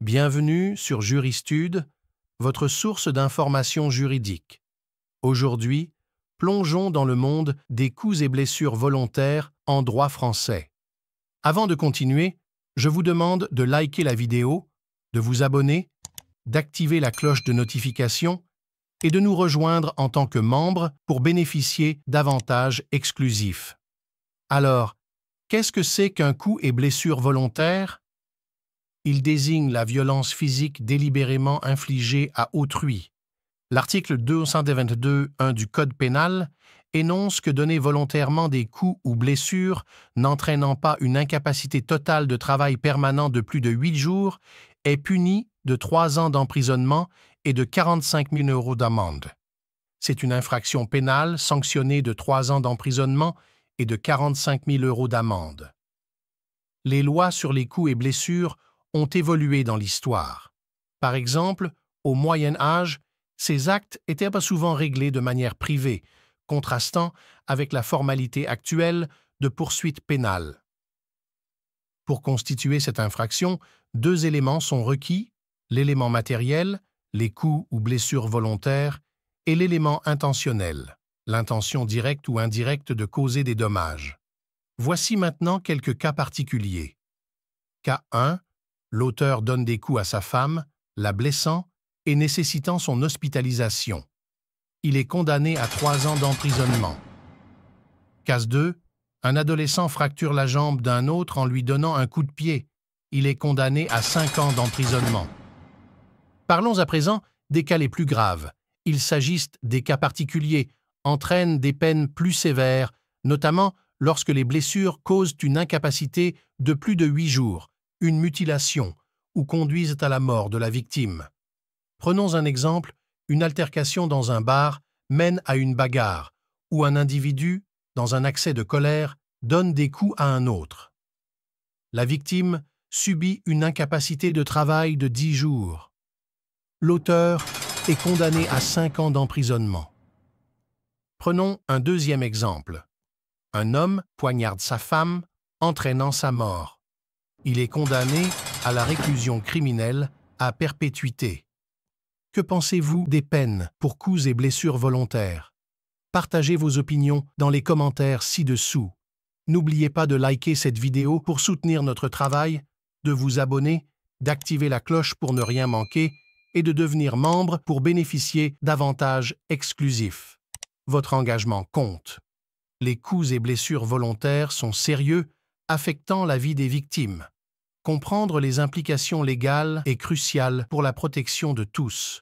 Bienvenue sur Juristude, votre source d'informations juridiques. Aujourd'hui, plongeons dans le monde des coups et blessures volontaires en droit français. Avant de continuer, je vous demande de liker la vidéo, de vous abonner, d'activer la cloche de notification et de nous rejoindre en tant que membre pour bénéficier d'avantages exclusifs. Alors, qu'est-ce que c'est qu'un coup et blessure volontaire? Il désigne la violence physique délibérément infligée à autrui. L'article 222.1 du Code pénal énonce que donner volontairement des coups ou blessures n'entraînant pas une incapacité totale de travail permanent de plus de 8 jours est puni de 3 ans d'emprisonnement et de 45 000 € d'amende. C'est une infraction pénale sanctionnée de 3 ans d'emprisonnement et de 45 000 € d'amende. Les lois sur les coups et blessures ont évolué dans l'histoire. Par exemple, au Moyen Âge, ces actes étaient pas souvent réglés de manière privée, contrastant avec la formalité actuelle de poursuite pénale. Pour constituer cette infraction, 2 éléments sont requis, l'élément matériel, les coups ou blessures volontaires, et l'élément intentionnel, l'intention directe ou indirecte de causer des dommages. Voici maintenant quelques cas particuliers. Cas 1. L'auteur donne des coups à sa femme, la blessant et nécessitant son hospitalisation. Il est condamné à 3 ans d'emprisonnement. Cas 2. Un adolescent fracture la jambe d'un autre en lui donnant un coup de pied. Il est condamné à 5 ans d'emprisonnement. Parlons à présent des cas les plus graves. Il s'agisse des cas particuliers, entraînent des peines plus sévères, notamment lorsque les blessures causent une incapacité de plus de 8 jours, une mutilation ou conduisent à la mort de la victime. Prenons un exemple, une altercation dans un bar mène à une bagarre, où un individu, dans un accès de colère, donne des coups à un autre. La victime subit une incapacité de travail de 10 jours. L'auteur est condamné à 5 ans d'emprisonnement. Prenons un deuxième exemple. Un homme poignarde sa femme, entraînant sa mort. Il est condamné à la réclusion criminelle à perpétuité. Que pensez-vous des peines pour coups et blessures volontaires? Partagez vos opinions dans les commentaires ci-dessous. N'oubliez pas de liker cette vidéo pour soutenir notre travail, de vous abonner, d'activer la cloche pour ne rien manquer et de devenir membre pour bénéficier d'avantages exclusifs. Votre engagement compte. Les coups et blessures volontaires sont sérieux, affectant la vie des victimes. Comprendre les implications légales est crucial pour la protection de tous.